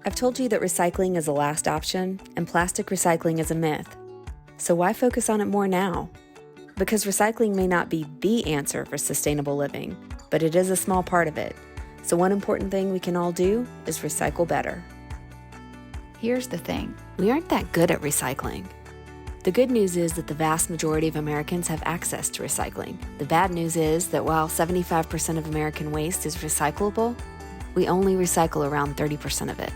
I've told you that recycling is a last option and plastic recycling is a myth. So why focus on it more now? Because recycling may not be the answer for sustainable living, but it is a small part of it. So one important thing we can all do is recycle better. Here's the thing, we aren't that good at recycling. The good news is that the vast majority of Americans have access to recycling. The bad news is that while 75% of American waste is recyclable, we only recycle around 30% of it.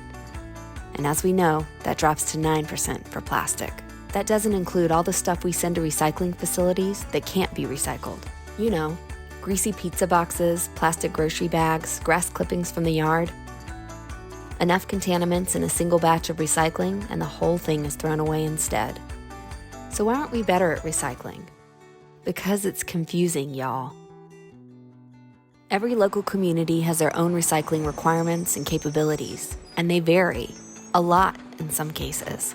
And as we know, that drops to 9% for plastic. That doesn't include all the stuff we send to recycling facilities that can't be recycled. You know, greasy pizza boxes, plastic grocery bags, grass clippings from the yard. Enough contaminants in a single batch of recycling and the whole thing is thrown away instead. So why aren't we better at recycling? Because it's confusing, y'all. Every local community has their own recycling requirements and capabilities, and they vary, a lot in some cases.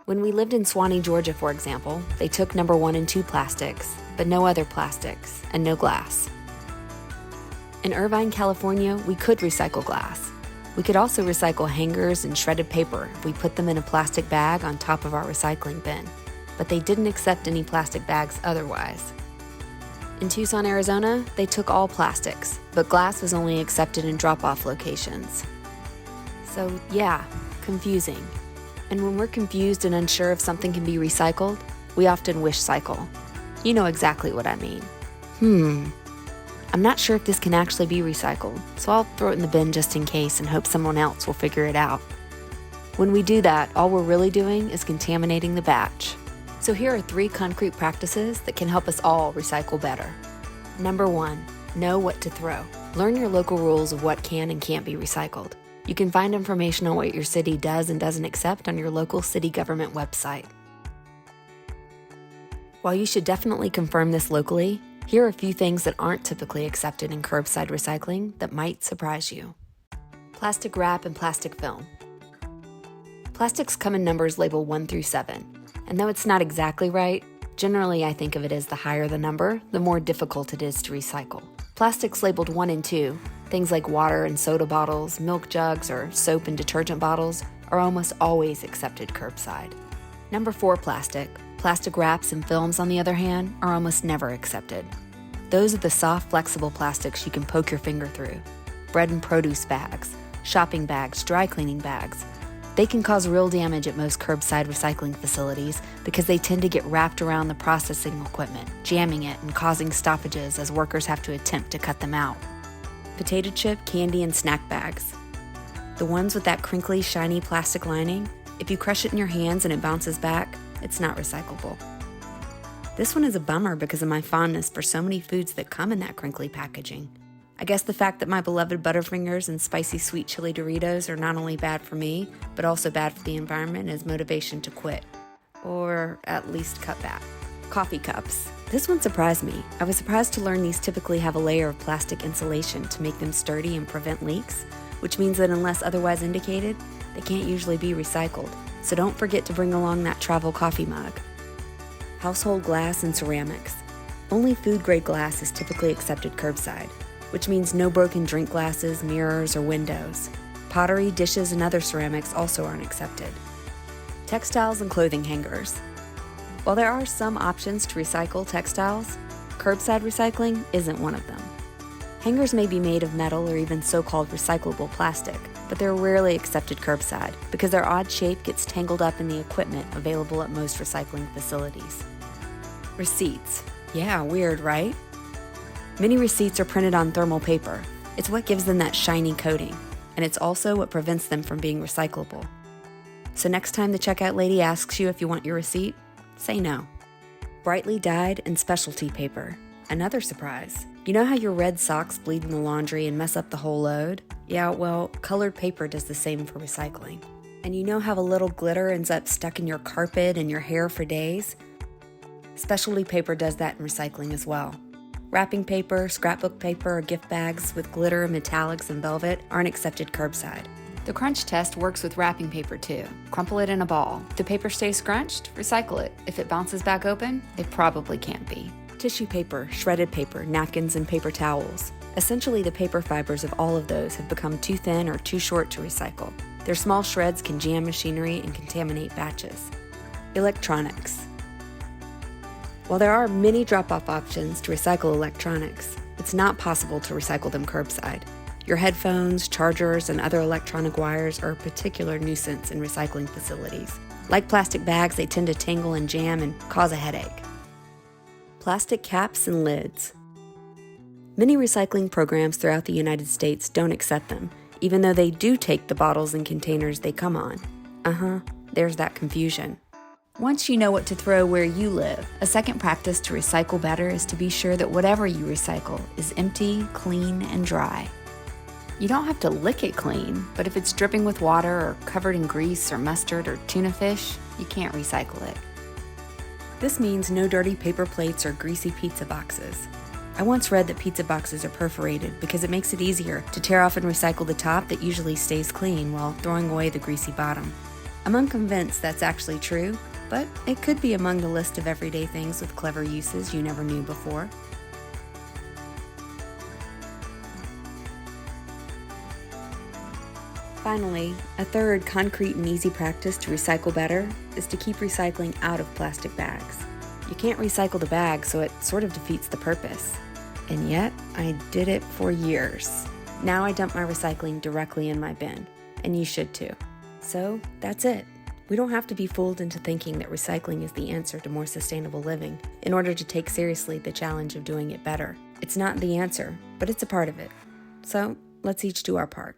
When we lived in Suwanee, Georgia, for example, they took number 1 and 2 plastics, but no other plastics, and no glass. In Irvine, California, we could recycle glass. We could also recycle hangers and shredded paper if we put them in a plastic bag on top of our recycling bin, but they didn't accept any plastic bags otherwise. In Tucson, Arizona, they took all plastics, but glass was only accepted in drop-off locations. So yeah, confusing. And when we're confused and unsure if something can be recycled, we often wish cycle. You know exactly what I mean. I'm not sure if this can actually be recycled, so I'll throw it in the bin just in case and hope someone else will figure it out. When we do that, all we're really doing is contaminating the batch. So here are 3 concrete practices that can help us all recycle better. Number 1, know what to throw. Learn your local rules of what can and can't be recycled. You can find information on what your city does and doesn't accept on your local city government website. While you should definitely confirm this locally, here are a few things that aren't typically accepted in curbside recycling that might surprise you. Plastic wrap and plastic film. Plastics come in numbers labeled 1 through 7, and though it's not exactly right, generally I think of it as the higher the number, the more difficult it is to recycle. Plastics labeled 1 and 2, things like water and soda bottles, milk jugs, or soap and detergent bottles, are almost always accepted curbside. Number 4 plastic. Plastic wraps and films, on the other hand, are almost never accepted. Those are the soft, flexible plastics you can poke your finger through. Bread and produce bags, shopping bags, dry cleaning bags. They can cause real damage at most curbside recycling facilities because they tend to get wrapped around the processing equipment, jamming it and causing stoppages as workers have to attempt to cut them out. Potato chip, candy, and snack bags. The ones with that crinkly, shiny plastic lining, if you crush it in your hands and it bounces back, it's not recyclable. This one is a bummer because of my fondness for so many foods that come in that crinkly packaging. I guess the fact that my beloved Butterfingers and spicy sweet chili Doritos are not only bad for me, but also bad for the environment is motivation to quit. Or at least cut back. Coffee cups. This one surprised me. I was surprised to learn these typically have a layer of plastic insulation to make them sturdy and prevent leaks, which means that unless otherwise indicated, they can't usually be recycled. So don't forget to bring along that travel coffee mug. Household glass and ceramics. Only food-grade glass is typically accepted curbside, which means no broken drink glasses, mirrors, or windows. Pottery, dishes, and other ceramics also aren't accepted. Textiles and clothing hangers. While there are some options to recycle textiles, curbside recycling isn't one of them. Hangers may be made of metal or even so-called recyclable plastic, but they're rarely accepted curbside because their odd shape gets tangled up in the equipment available at most recycling facilities. Receipts. Yeah, weird, right? Many receipts are printed on thermal paper. It's what gives them that shiny coating, and it's also what prevents them from being recyclable. So next time the checkout lady asks you if you want your receipt, say no. Brightly dyed and specialty paper. Another surprise. You know how your red socks bleed in the laundry and mess up the whole load? Yeah, well, colored paper does the same for recycling. And you know how a little glitter ends up stuck in your carpet and your hair for days? Specialty paper does that in recycling as well. Wrapping paper, scrapbook paper, or gift bags with glitter, metallics, and velvet aren't accepted curbside. The crunch test works with wrapping paper too. Crumple it in a ball. If the paper stays scrunched, recycle it. If it bounces back open, it probably can't be. Tissue paper, shredded paper, napkins, and paper towels. Essentially, the paper fibers of all of those have become too thin or too short to recycle. Their small shreds can jam machinery and contaminate batches. Electronics. While there are many drop-off options to recycle electronics, it's not possible to recycle them curbside. Your headphones, chargers, and other electronic wires are a particular nuisance in recycling facilities. Like plastic bags, they tend to tangle and jam and cause a headache. Plastic caps and lids. Many recycling programs throughout the United States don't accept them, even though they do take the bottles and containers they come on. There's that confusion. Once you know what to throw where you live, a second practice to recycle better is to be sure that whatever you recycle is empty, clean, and dry. You don't have to lick it clean, but if it's dripping with water or covered in grease or mustard or tuna fish, you can't recycle it. This means no dirty paper plates or greasy pizza boxes. I once read that pizza boxes are perforated because it makes it easier to tear off and recycle the top that usually stays clean while throwing away the greasy bottom. I'm unconvinced that's actually true, but it could be among the list of everyday things with clever uses you never knew before. Finally, a third concrete and easy practice to recycle better is to keep recycling out of plastic bags. You can't recycle the bag, so it sort of defeats the purpose. And yet, I did it for years. Now I dump my recycling directly in my bin, and you should too. So that's it. We don't have to be fooled into thinking that recycling is the answer to more sustainable living in order to take seriously the challenge of doing it better. It's not the answer, but it's a part of it. So let's each do our part.